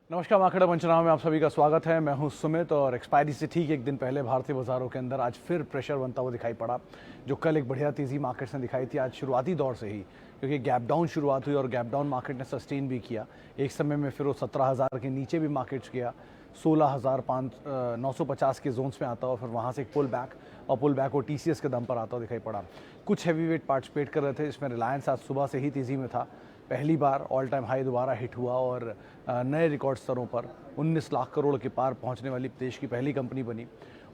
नमस्कार, मार्केट पंचनामा में आप सभी का स्वागत है। मैं हूं सुमित और एक्सपायरी से ठीक एक दिन पहले भारतीय बाजारों के अंदर आज फिर प्रेशर बनता हुआ दिखाई पड़ा। जो कल एक बढ़िया तेज़ी मार्केट्स ने दिखाई थी, आज शुरुआती दौर से ही क्योंकि गैप डाउन शुरुआत हुई और गैप डाउन मार्केट ने सस्टेन भी किया। एक समय में फिर वो 17,000 के नीचे भी मार्केट्स गया, 16,950 के जोन्स में आता हुआ, फिर वहाँ से एक पुल बैक और पुल बैक वो टीसीएस के दम पर आता हुआ दिखाई पड़ा। कुछ हैवी वेट पार्टिसिपेट कर रहे थे, जिसमें रिलायंस आज सुबह से ही तेज़ी में था। पहली बार ऑल टाइम हाई दोबारा हिट हुआ और नए रिकॉर्ड स्तरों पर 19 लाख करोड़ के पार पहुंचने वाली देश की पहली कंपनी बनी।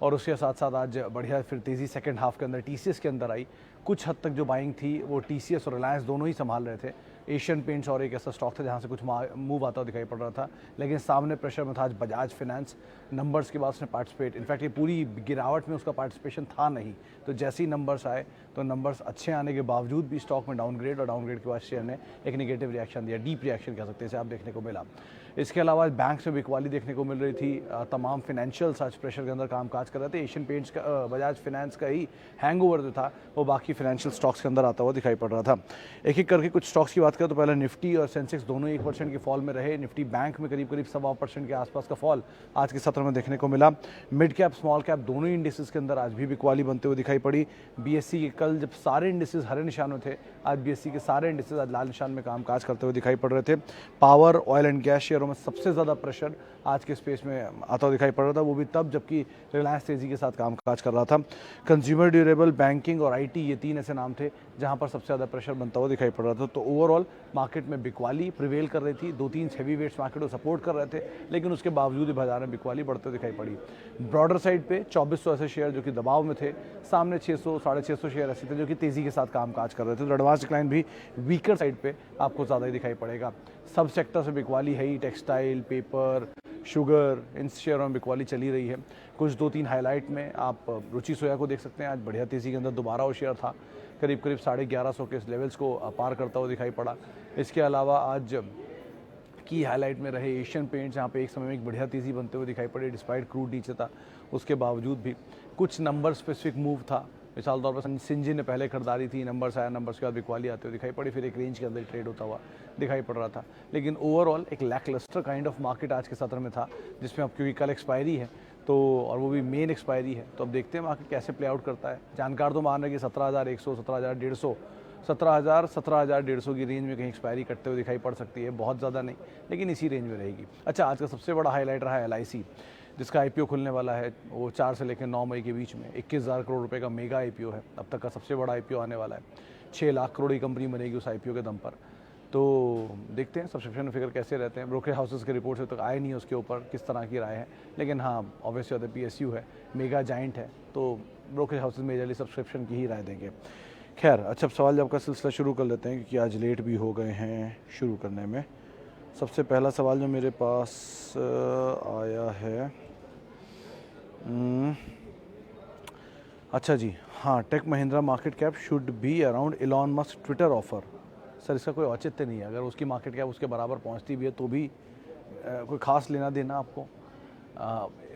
और उसके साथ साथ आज बढ़िया फिर तेज़ी सेकंड हाफ के अंदर टीसीएस के अंदर आई। कुछ हद तक जो बाइंग थी वो टीसीएस और रिलायंस दोनों ही संभाल रहे थे। एशियन पेंट्स और एक ऐसा स्टॉक था जहां से कुछ मूव आता हुआ दिखाई पड़ रहा था, लेकिन सामने प्रेशर में था आज बजाज फाइनेंस। नंबर्स के बाद उसने पार्टिसिपेट, इनफैक्ट ये पूरी गिरावट में उसका पार्टिसिपेशन था नहीं, तो जैसे ही नंबर्स आए तो नंबर्स अच्छे आने के बावजूद भी स्टॉक में डाउनग्रेड, और डाउनग्रेड के बाद शेयर ने एक नेगेटिव रिएक्शन दिया, डीप रिएक्शन कह सकते हैं इसे आप, देखने को मिला। इसके अलावा बैंक्स में बिकवाली देखने को मिल रही थी। तमाम फाइनेंशियल्स आज प्रेशर के अंदर कामकाज कर रहे थे। एशियन पेंट्स का, बजाज फाइनेंस का ही हैंगओवर जो था वो बाकी फाइनेंशियल स्टॉक्स के अंदर आता हुआ दिखाई पड़ रहा था। एक एक करके कुछ स्टॉक्स की बात करें तो पहले निफ्टी और सेंसेक्स दोनों 1% के फॉल में रहे। निफ्टी बैंक में करीब 1.25% के आसपास का फॉल आज के सत्र में देखने को मिला। मिड कैप स्मॉल कैप दोनों ही इंडिसेस के अंदर आज भी बिकवाली बनते हुए दिखाई पड़ी। बीएससी के कल जब सारे इंडिसेस हरे निशान में थे, आज बीएससी के सारे इंडिसेस आज लाल निशान में कामकाज करते हुए दिखाई पड़ रहे थे। पावर, ऑयल एंड गैस शेयरों में सबसे ज़्यादा प्रेशर आज के स्पेस में आता हुआ दिखाई पड़ रहा था, वो भी तब जबकि रिलायंस तेजी के साथ कामकाज कर रहा था। कंज्यूमर ड्यूरेबल, बैंकिंग और आईटी, ये तीन ऐसे नाम थे जहां पर सबसे ज़्यादा प्रेशर बनता हुआ दिखाई पड़ रहा था। तो ओवरऑल मार्केट में बिकवाली प्रिवेल कर रही थी। 2-3 हैवी वेट्स मार्केट को सपोर्ट कर रहे थे, लेकिन उसके बावजूद भी बाजार में बिकवाली बढ़ते दिखाई पड़ी। ब्रॉडर साइड पे 2400 ऐसे शेयर जो कि दबाव में थे, सामने 600 साढ़े 600 शेयर ऐसे थे जो कि तेज़ी के साथ कामकाज कर रहे थे। तो एडवांस डिक्लाइन भी वीकर साइड पे आपको ज़्यादा ही दिखाई पड़ेगा। सब सेक्टर से बिकवाली है ही, टेक्सटाइल, पेपर, शुगर, इन शेयरों में बिकवाली चली रही है। कुछ 2-3 हाईलाइट में आप रुचि सोया को देख सकते हैं। आज बढ़िया तेज़ी के अंदर दोबारा वो शेयर था, करीब 1150 के लेवल्स को पार करता हुआ दिखाई पड़ा। इसके अलावा आज की हाईलाइट में रहे एशियन पेंट्स, जहाँ पे एक समय में एक बढ़िया तेज़ी बनते हुए दिखाई पड़ी डिस्पाइट क्रूड नीचे था, उसके बावजूद भी कुछ नंबर स्पेसिफिक मूव था। मिसाल तौर पर सिंजी ने पहले खरीदारी थी, नंबर्स आया, नंबर्स के बाद बिकवाली आते हुए दिखाई पड़ी, फिर एक रेंज के अंदर ट्रेड होता हुआ दिखाई पड़ रहा था। लेकिन ओवरऑल एक लैकलस्टर काइंड ऑफ मार्केट आज के सत्र में था, जिसमें अब क्योंकि कल एक्सपायरी है तो, और वो भी मेन एक्सपायरी है, तो अब देखते हैं मार्केट कैसे प्ले आउट करता है। जानकार तो मान रहे कि 17,100, 17,150, 17,000, 17,150 की रेंज में कहीं एक्सपायरी करते हुए दिखाई पड़ सकती है। बहुत ज़्यादा नहीं, लेकिन इसी रेंज में रहेगी। अच्छा, आज का सबसे बड़ा हाईलाइट रहा है एलआईसी, जिसका आईपीओ खुलने वाला है। वो 4 से लेकर 9 मई के बीच में 21,000 करोड़ रुपए का मेगा आईपीओ है, अब तक का सबसे बड़ा आईपीओ आने वाला है। 6 लाख करोड़ की कंपनी बनेगी उस आईपीओ के दम पर। तो देखते हैं सब्सक्रिप्शन फिगर कैसे रहते हैं। ब्रोकर हाउसेस के रिपोर्ट से तक आए नहीं, उसके ऊपर किस तरह की राय है, लेकिन हाँ ऑब्वियसली पीएसयू है, मेगा जाइंट है, तो ब्रोकर हाउसेस मेजरली सब्सक्रिप्शन की ही राय देंगे। खैर, अच्छा सवाल जवाब का सिलसिला शुरू कर लेते हैं, क्योंकि आज लेट भी हो गए हैं शुरू करने में। सबसे पहला सवाल जो मेरे पास आया है, अच्छा जी, हाँ, Tech Mahindra market cap should be around Elon Musk Twitter offer. Sir, इसका कोई औचित्य नहीं है। अगर उसकी मार्केट कैप उसके बराबर पहुंचती भी है तो भी कोई खास लेना देना आपको।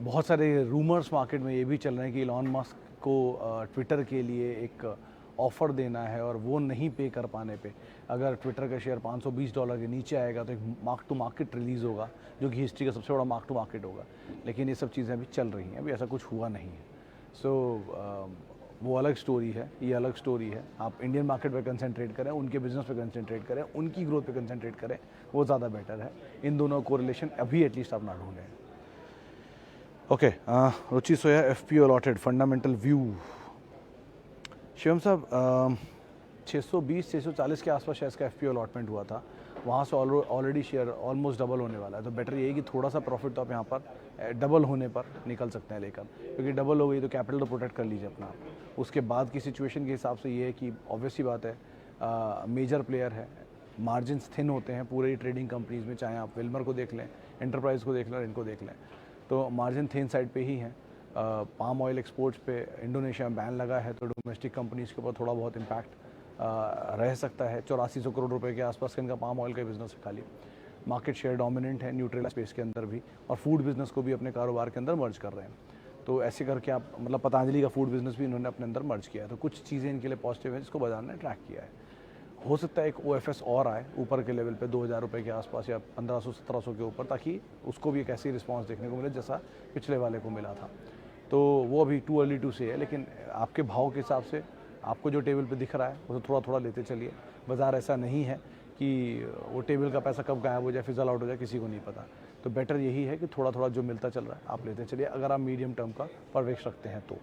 बहुत सारे रूमर्स मार्केट में ये भी चल रहे हैं कि इलॉन मस्क को ट्विटर के लिए एक ऑफ़र देना है, और वो नहीं पे कर पाने पे अगर ट्विटर का शेयर $520 के नीचे आएगा तो एक मार्क टू मार्केट रिलीज़ होगा, जो कि हिस्ट्री का सबसे बड़ा मार्क टू मार्केट होगा। लेकिन ये सब चीज़ें अभी चल रही हैं, अभी ऐसा कुछ हुआ नहीं है। सो वो अलग स्टोरी है, ये अलग स्टोरी है। आप इंडियन मार्केट पे कंसंट्रेट करें, उनके बिजनेस पे कंसंट्रेट करें, उनकी ग्रोथ पे कंसंट्रेट करें, वो ज़्यादा बेटर है। इन दोनों को रिलेशन अभी एटलीस्ट आप ना ढूंढें। Okay, Ruchi Soya FPO allotted fundamental view. Shivam साहब, 620 640 के आसपास शेयर का एफपीओ अलॉटमेंट हुआ था, वहाँ से ऑलरेडी शेयर ऑलमोस्ट डबल होने वाला है। तो बेटर ये है कि थोड़ा सा प्रॉफिट तो आप यहाँ पर डबल होने पर निकल सकते हैं लेकर, क्योंकि डबल हो गई तो कैपिटल तो प्रोटेक्ट कर लीजिए अपना। उसके बाद की सिचुएशन के हिसाब से ये है कि ऑब्वियसली बात है, मेजर प्लेयर है, मार्जिन्स थिन होते हैं पूरे ट्रेडिंग कंपनीज़ में, चाहे आप विल्मर को देख लें, एंटरप्राइज को देख लें और इनको देख लें, तो मार्जिन थिन साइड पे ही हैं। पाम ऑयल एक्सपोर्ट्स पे इंडोनेशिया में बैन लगा है, तो डोमेस्टिक कंपनीज़ के ऊपर थोड़ा बहुत इम्पैक्ट रह सकता है। 8400 करोड़ रुपए के आसपास का इनका पाम ऑयल का बिजनेस है खाली। मार्केट शेयर डोमिनेंट है न्यूट्रल स्पेस के अंदर भी, और फूड बिजनेस को भी अपने कारोबार के अंदर मर्ज कर रहे हैं। तो ऐसे करके आप, मतलब पतंजलि का फूड बिजनेस भी इन्होंने अपने अंदर मर्ज किया है। तो कुछ चीज़ें इनके लिए पॉजिटिव है, जिसको बाजार ने ट्रैक किया है। हो सकता है एक OFS और आए ऊपर के लेवल पे 2000 रुपये के आसपास या 1500-1700 के ऊपर, ताकि उसको भी एक ऐसी रिस्पांस देखने को मिले जैसा पिछले वाले को मिला था। तो वो अभी टू अर्ली टू से है, लेकिन आपके भाव के हिसाब से आपको जो टेबल पे दिख रहा है उसे थोड़ा थोड़ा लेते चलिए। बाज़ार ऐसा नहीं है कि वो टेबल का पैसा कब गायब हो जाए, फिजल आउट हो जाए, किसी को नहीं पता। तो बेटर यही है कि थोड़ा थोड़ा जो मिलता चल रहा है आप लेते चलिए, अगर आप मीडियम टर्म का परवेश रखते हैं तो।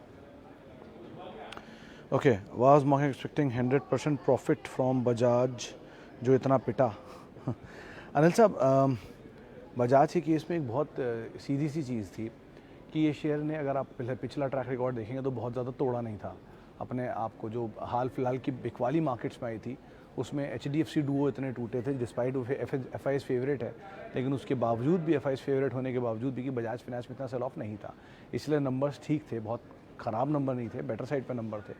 Okay, was market expecting 100% profit from Bajaj जो इतना पिटा। अनिल साहब, बजाज के केस में एक बहुत सीधी सी चीज़ थी कि ये शेयर ने, अगर आप पिछला ट्रैक रिकॉर्ड देखेंगे तो बहुत ज़्यादा तोड़ा नहीं था अपने आप को। जो हाल फिलहाल की बिकवाली मार्केट्स में आई थी उसमें HDFC डुओ इतने टूटे थे, डिस्पाइट वो FI's फेवरेट है, लेकिन उसके बावजूद भी FI's फेवरेट होने के बावजूद भी कि बजाज फाइनेंस में इतना सेल ऑफ नहीं था, इसलिए नंबर्स ठीक थे, बहुत ख़राब नंबर नहीं थे, बेटर साइड पे नंबर थे।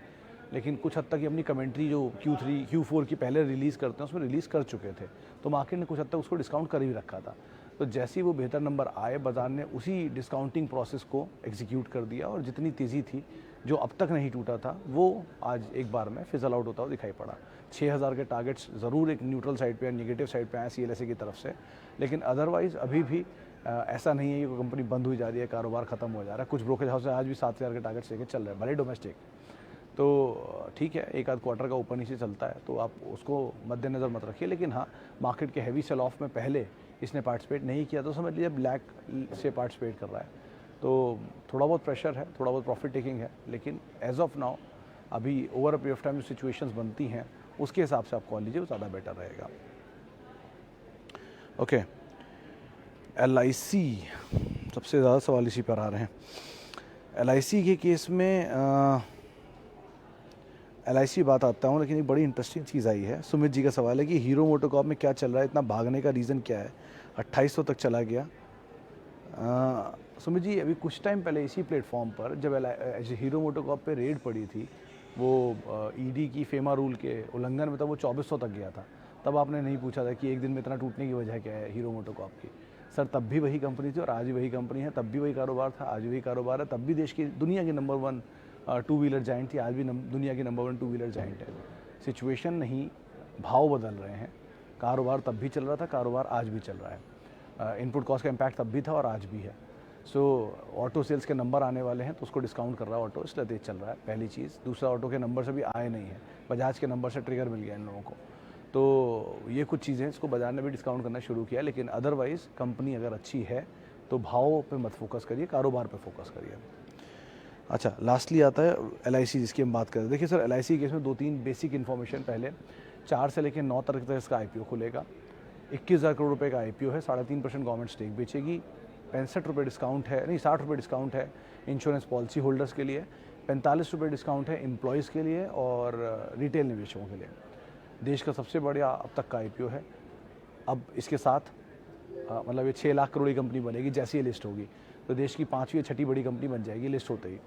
लेकिन कुछ हद तक ये अपनी कमेंट्री जो Q3 Q4 की पहले रिलीज़ करते हैं उसमें रिलीज़ कर चुके थे, तो मार्केट ने कुछ हद तक उसको डिस्काउंट कर ही रखा था। तो जैसे ही वो बेहतर नंबर आए, बाज़ार ने उसी डिस्काउंटिंग प्रोसेस को एग्जीक्यूट कर दिया और जितनी तेज़ी थी जो अब तक नहीं टूटा था वो आज एक बार में फिजल आउट होता हुआ दिखाई पड़ा। 6000 के टारगेट्स ज़रूर एक न्यूट्रल साइड पे या नेगेटिव साइड पे आए CLSA की तरफ से, लेकिन अदरवाइज़ अभी भी ऐसा नहीं है कि कंपनी बंद हुई जा रही है, कारोबार ख़त्म हो जा रहा है। कुछ ब्रोकरेज हाउस आज भी 7000 के टारगेट्स लेके चल रहे हैं, भले डोमेस्टिक। तो ठीक है, एक आध क्वार्टर का ऊपर नीचे चलता है तो आप उसको मद्देनज़र मत रखिए, लेकिन हाँ, मार्केट के हैवी सेल ऑफ में पहले इसने पार्टिसिपेट नहीं किया तो समझ लीजिए ब्लैक से पार्टिसिपेट कर रहा है। तो थोड़ा बहुत प्रेशर है, थोड़ा बहुत प्रॉफिट टेकिंग है, लेकिन एज ऑफ नाउ अभी over a period of time जो सिचुएशंस बनती हैं उसके हिसाब से आप कॉल लीजिए, वो ज़्यादा बेटर रहेगा। ओके, LIC, सबसे ज़्यादा सवाल इसी पर आ रहे हैं। LIC के केस में LIC बात आता हूँ, लेकिन एक बड़ी इंटरेस्टिंग चीज़ आई है। सुमित जी का सवाल है कि हीरो मोटोकॉर्प में क्या चल रहा है, इतना भागने का रीज़न क्या है, 2800 तक चला गया। सुमित जी, अभी कुछ टाइम पहले इसी प्लेटफॉर्म पर जब हीरो मोटोकॉर्प पे रेड पड़ी थी, वो ED की फेमा रूल के उल्लंघन में, तब वो 2400 तक गया था। तब आपने नहीं पूछा था कि एक दिन में इतना टूटने की वजह क्या है हीरो मोटोकॉर्प की। सर, तब भी वही कंपनी थी और आज भी वही कंपनी है, तब भी वही कारोबार था, आज भी वही कारोबार है, तब भी देश की दुनिया की नंबर 1 टू व्हीलर जाइंट थी, आज भी दुनिया की नंबर 1 टू व्हीलर जाइंट है। सिचुएशन नहीं, भाव बदल रहे हैं। कारोबार तब भी चल रहा था, कारोबार आज भी चल रहा है। इनपुट कॉस्ट का इम्पैक्ट तब भी था और आज भी है। सो ऑटो सेल्स के नंबर आने वाले हैं तो उसको डिस्काउंट कर रहा है ऑटो, इसलिए तेज चल रहा है, पहली चीज़। दूसरा, ऑटो के नंबर से भी आए नहीं है, बजाज के नंबर से ट्रिगर मिल गया इन लोगों को। तो ये कुछ चीज़ें इसको बाजार ने भी डिस्काउंट करना शुरू किया, लेकिन अदरवाइज़ कंपनी अगर अच्छी है तो भाव पे मत फोकस करिए, कारोबार पे फोकस करिए। अच्छा, लास्टली आता है LIC जिसकी हम बात करें। देखिए सर, LIC केस में 2-3 बेसिक इन्फॉर्मेशन। पहले 4 से लेकर 9 तारीख तक इसका IPO खुलेगा। 21,000 करोड़ रुपए का IPO है, 3.5% गवर्नमेंट स्टेक बेचेगी। 65 रुपये डिस्काउंट है, नहीं 60 रुपये डिस्काउंट है इंश्योरेंस पॉलिसी होल्डर्स के लिए, 45 रुपये डिस्काउंट है एम्प्लॉयज़ के लिए और रिटेल निवेशकों के लिए। देश का सबसे बड़ा अब तक का IPO है। अब इसके साथ मतलब ये 6 लाख करोड़ की कंपनी बनेगी जैसे ही लिस्ट होगी, तो देश की 5वीं या 6ठी बड़ी कंपनी बन जाएगी लिस्ट होते ही।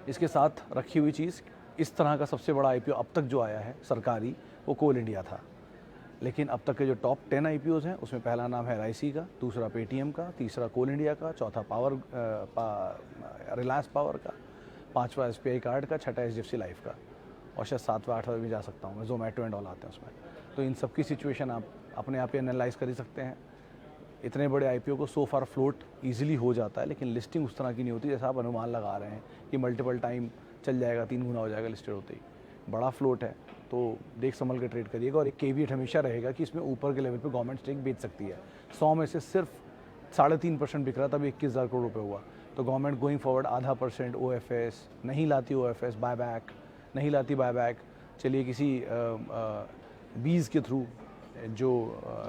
इसके साथ रखी हुई चीज़, इस तरह का सबसे बड़ा IPO अब तक जो आया है सरकारी, वो कोल इंडिया था। लेकिन अब तक के जो टॉप 10 IPOs हैं उसमें पहला नाम है LIC का, दूसरा पेटीएम का, तीसरा कोल इंडिया का, चौथा रिलायंस पावर का, 5वां SBI कार्ड का, 6ठा HDFC लाइफ का, और शायद 7वां 8वां भी जा सकता हूँ मैं, जोमेटो एंड ऑल आते हैं उसमें। तो इन सब की सिचुएशन आप अपने आप ही एनालाइज कर ही सकते हैं। इतने बड़े IPO को सो फार फ्लोट ईजिली हो जाता है, लेकिन लिस्टिंग उस तरह की नहीं होती जैसा आप अनुमान लगा रहे हैं कि मल्टीपल टाइम चल जाएगा, 3 गुना हो जाएगा लिस्टेड होते ही। बड़ा फ्लोट है तो देख संभल के ट्रेड करिएगा, और एक केविएट हमेशा रहेगा कि इसमें ऊपर के लेवल पे गवर्नमेंट स्टेक बेच सकती है। 100 में से सिर्फ 3.5% बिक रहा था, तभी 21,000 करोड़ रुपये हुआ। तो गवर्नमेंट गोइंग फॉरवर्ड 0.5% OFS नहीं लाती, OFS बायबैक नहीं लाती, बायबैक चलिए किसी बीज के थ्रू, जो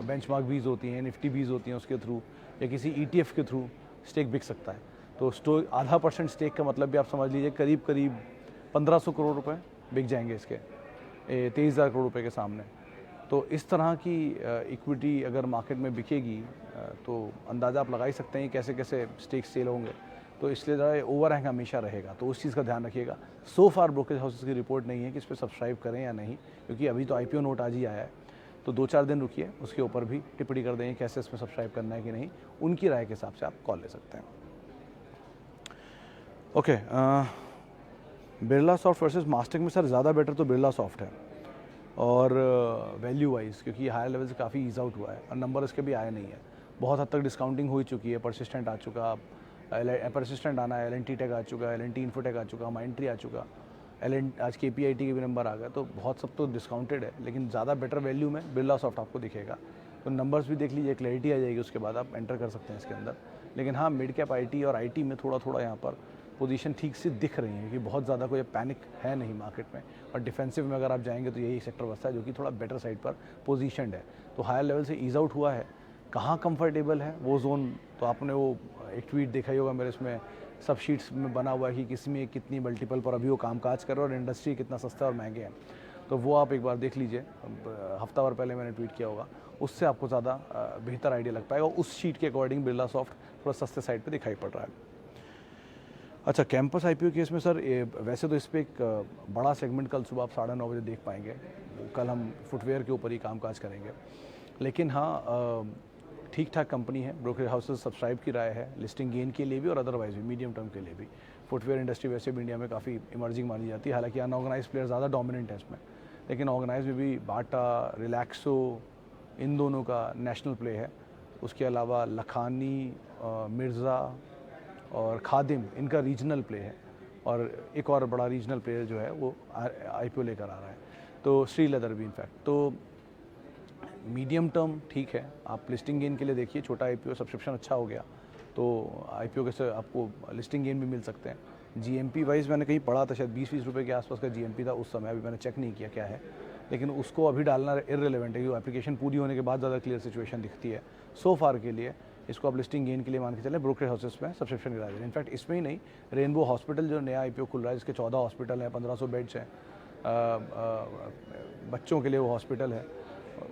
बेंचमार्क बीज होती हैं, निफ्टी बीज होती हैं, उसके थ्रू या किसी ETF के थ्रू स्टेक बिक सकता है। तो 0.5% स्टेक का मतलब भी आप समझ लीजिए करीब 1500 करोड़ रुपए बिक जाएंगे इसके 23,000 करोड़ रुपए के सामने। तो इस तरह की इक्विटी अगर मार्केट में बिकेगी तो अंदाज़ा आप लगा ही सकते हैं कैसे कैसे स्टेक सेल होंगे। तो इसलिए ज़रा ओवरहैंग हमेशा रहेगा, तो उस चीज़ का ध्यान रखिएगा। सो फार ब्रोकरेज हाउसेस की रिपोर्ट नहीं है कि इस पर सब्सक्राइब करें या नहीं, क्योंकि अभी तो IPO नोट आज ही आया है। तो 2-4 दिन रुकिए, उसके ऊपर भी टिप्पणी कर देंगे कैसे इसमें सब्सक्राइब करना है कि नहीं, उनकी राय के हिसाब से आप कॉल ले सकते हैं। Okay, Birla soft versus Mastek में सर ज़्यादा बेटर तो बिरला सॉफ्ट है। और वैल्यू वाइज क्योंकि हायर लेवल से काफ़ी ईज आउट हुआ है और नंबर इसके भी आए नहीं है। बहुत हद तक डिस्काउंटिंग हो चुकी है, परसिस्टेंट आ चुका, परसिस्टेंट आना है, LNT टेक आ चुका, LNT इन्फोटेक आ चुका, माइंट्री आ चुका, आज KPIT के भी नंबर आ गए, तो बहुत सब तो डिस्काउंटेड है, लेकिन ज़्यादा बेटर वैल्यू में बिरला सॉफ्ट आपको दिखेगा। तो नंबर्स भी देख लीजिए, क्लैरिटी आ जाएगी, उसके बाद आप एंटर कर सकते हैं इसके अंदर। लेकिन हाँ, मिड कैप IT और IT में थोड़ा थोड़ा यहाँ पर पोजीशन ठीक से दिख रही है कि बहुत ज़्यादा कोई पैनिक है नहीं मार्केट में, और डिफेंसिव में अगर आप जाएंगे तो यही सेक्टर बचता है जो कि थोड़ा बेटर साइड पर पोजीशनड है। तो हायर लेवल से ईज आउट हुआ है, कहाँ कंफर्टेबल है वो जोन, तो आपने वो एक ट्वीट देखा ही होगा मेरे, इसमें सब शीट्स में बना हुआ है कि किसी में कितनी मल्टीपल पर अभी वो कामकाज कर रहा है और इंडस्ट्री कितना सस्ता और महंगे हैं। तो वो आप एक बार देख लीजिए, हफ्ता भर पहले मैंने ट्वीट किया होगा, उससे आपको ज़्यादा बेहतर आइडिया लग पाएगा। उस शीट के अकॉर्डिंग बिरला सॉफ्ट थोड़ा सस्ते साइड पे दिखाई पड़ रहा है। अच्छा, कैंपस IPO केस में सर वैसे तो इस पर एक बड़ा सेगमेंट कल सुबह आप 9:30 बजे देख पाएंगे। कल हम फुटवेयर के ऊपर ही कामकाज करेंगे, लेकिन हाँ ठीक ठाक कंपनी है, ब्रोकरेज हाउसेस सब्सक्राइब की राय है लिस्टिंग गेन के लिए भी और अदरवाइज भी मीडियम टर्म के लिए भी। फुटवेयर इंडस्ट्री वैसे भी इंडिया में काफ़ी इमर्जिंग मानी जाती है, हालांकि अनऑर्गेनाइज प्लेयर ज़्यादा डोमिनेंट है इसमें, लेकिन ऑर्गेनाइज में भी बाटा, रिलैक्सो, इन दोनों का नेशनल प्ले है। उसके अलावा लखानी, मिर्ज़ा और खादिम, इनका रीजनल प्ले है, और एक और बड़ा रीजनल प्लेयर जो है वो IPO लेकर आ रहा है, तो श्री लेदर भी इनफैक्ट। तो मीडियम टर्म ठीक है, आप लिस्टिंग गेन के लिए देखिए, छोटा IPO सब्सक्रिप्शन अच्छा हो गया तो IPO के से आपको लिस्टिंग गेन भी मिल सकते हैं। GMP वाइज मैंने कहीं पढ़ा था, शायद 20-20 रुपये के आसपास का GMP था उस समय, अभी मैंने चेक नहीं किया क्या है, लेकिन उसको अभी डालना इररिलेवेंट है, क्योंकि एप्लीकेशन पूरी होने के बाद ज़्यादा क्लियर सिचुएशन दिखती है। सो फार के लिए इसको आप लिस्टिंग गेन के लिए मान के चलें, ब्रोकरेज हाउसेस में सब्सक्रिप्शन गिरा दें। इनफैक्ट इसमें ही नहीं, रेनबो हॉस्पिटल जो नया IPO खुल रहा है, इसके 14 हॉस्पिटल हैं, 1500 बेड्स हैं, बच्चों के लिए वो हॉस्पिटल है,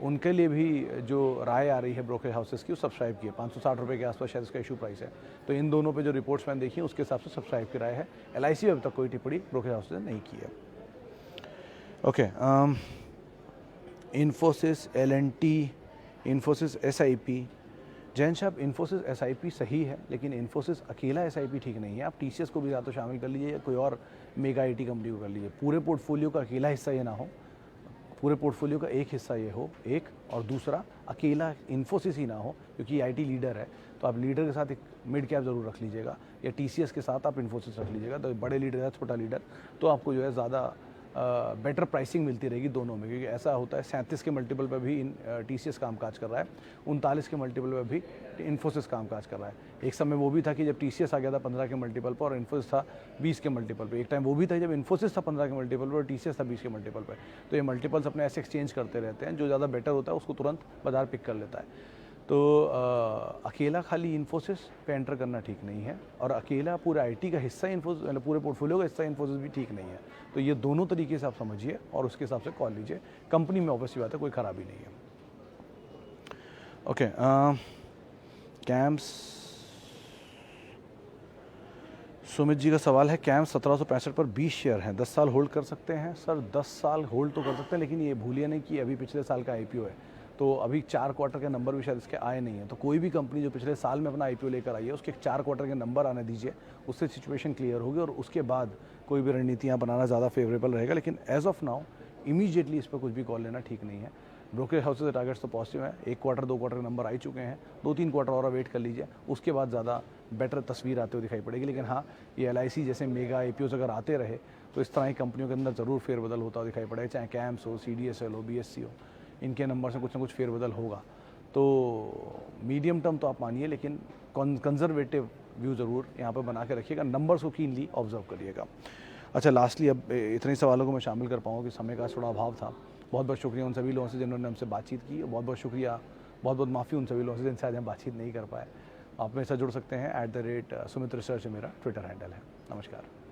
उनके लिए भी जो राय आ रही है ब्रोकरेज हाउसेस की, वो सब्सक्राइब की है। 560 रुपये के आसपास शायद इसका इशू प्राइस है। तो इन दोनों पे जो रिपोर्ट्स मैंने देखी उसके हिसाब से सब्सक्राइब की राय है। LIC में अभी तक कोई टिप्पणी ब्रोकरेज हाउसेस ने नहीं की है। Okay, Infosys, LNT, Infosys SIP, Jain साहब इन्फोसिस SIP सही है, लेकिन इन्फोसिस अकेला SIP ठीक नहीं है। आप TCS को भी या तो शामिल कर लीजिए या कोई और मेगा IT कंपनी को कर लीजिए। पूरे पोर्टफोलियो का अकेला हिस्सा ये ना हो, पूरे पोर्टफोलियो का एक हिस्सा ये हो एक, और दूसरा अकेला इन्फोसिस ही ना हो, क्योंकि IT लीडर है, तो आप लीडर के साथ एक मिड कैप ज़रूर रख लीजिएगा, या TCS के साथ आप इन्फोसिस रख लीजिएगा। तो बड़े लीडर या छोटा लीडर, तो आपको जो है ज़्यादा बेटर प्राइसिंग मिलती रहेगी दोनों में, क्योंकि ऐसा होता है 37 के मल्टीपल पर भी TCS कामकाज कर रहा है, 39 के मल्टीपल पर भी इन्फोसिस कामकाज कर रहा है। एक समय वो भी था कि जब TCS आ गया था 15 के मल्टीपल पर और इन्फोसिस था 20 के मल्टीपल पर। एक टाइम वो भी था जब इन्फोसिस था 15 के मल्टीपल पर और TCS था 20 के मल्टीपल पर। तो ये मल्टीपल्स अपने ऐसे एक्सचेंज करते रहते हैं, जो ज़्यादा बेटर होता है उसको तुरंत बाजार पिक कर लेता है। तो अकेला खाली इन्फोसिस पे एंटर करना ठीक नहीं है, और अकेला पूरा IT का हिस्सा इन्फोसिस, पूरे पोर्टफोलियो का हिस्सा इन्फोसिस भी ठीक नहीं है। तो ये दोनों तरीके से आप समझिए और उसके हिसाब से कॉल लीजिए। कंपनी में ऑब्वियसली बात है, कोई ख़राबी नहीं है। ओके, कैम्स, सुमित जी का सवाल है, कैम्स 1765 पर 20 शेयर हैं, 10 साल होल्ड कर सकते हैं? सर 10 साल होल्ड तो कर सकते हैं, लेकिन ये भूलिए नहीं कि अभी पिछले साल का IPO है, तो अभी 4 क्वार्टर के नंबर भी शायद इसके आए नहीं हैं। तो कोई भी कंपनी जो पिछले साल में अपना IPO लेकर आई है, उसके 4 क्वार्टर के नंबर आने दीजिए, उससे सिचुएशन क्लियर होगी और उसके बाद कोई भी रणनीतियाँ बनाना ज़्यादा फेवरेबल रहेगा। लेकिन एज ऑफ नाउ इमीडिएटली इस पर कुछ भी कॉल लेना ठीक नहीं है। ब्रोकरेज हाउसेस के टारगेट्स तो पॉजिटिव हैं, 1 क्वार्टर 2 क्वार्टर के नंबर आ चुके हैं, 2-3 क्वार्टर और वेट कर लीजिए, उसके बाद ज़्यादा बेटर तस्वीर आते हुए दिखाई पड़ेगी। लेकिन हाँ, ये LIC जैसे मेगा IPOs अगर आते रहे तो इस तरह की कंपनियों के अंदर ज़रूर फेरबदल होता हुआ दिखाई पड़ेगा, चाहे कैम्स हो, CDSL हो, BSC हो, इनके नंबर से कुछ ना कुछ फेरबदल होगा। तो मीडियम टर्म तो आप मानिए, लेकिन कंजर्वेटिव व्यू ज़रूर यहाँ पर बना के रखिएगा, नंबर्स को कीनली ऑब्जर्व करिएगा। अच्छा, लास्टली अब इतने सवालों को मैं शामिल कर पाऊँ कि समय का थोड़ा अभाव था। बहुत बहुत शुक्रिया उन सभी लोगों से जिन्होंने हमसे बातचीत की, बहुत बहुत शुक्रिया, बहुत बहुत माफ़ी उन सभी लोगों से जिनसे आज हम बातचीत नहीं कर पाए। आप मेरे साथ जुड़ सकते हैं, @सुमित रिसर्च मेरा ट्विटर हैंडल है। नमस्कार।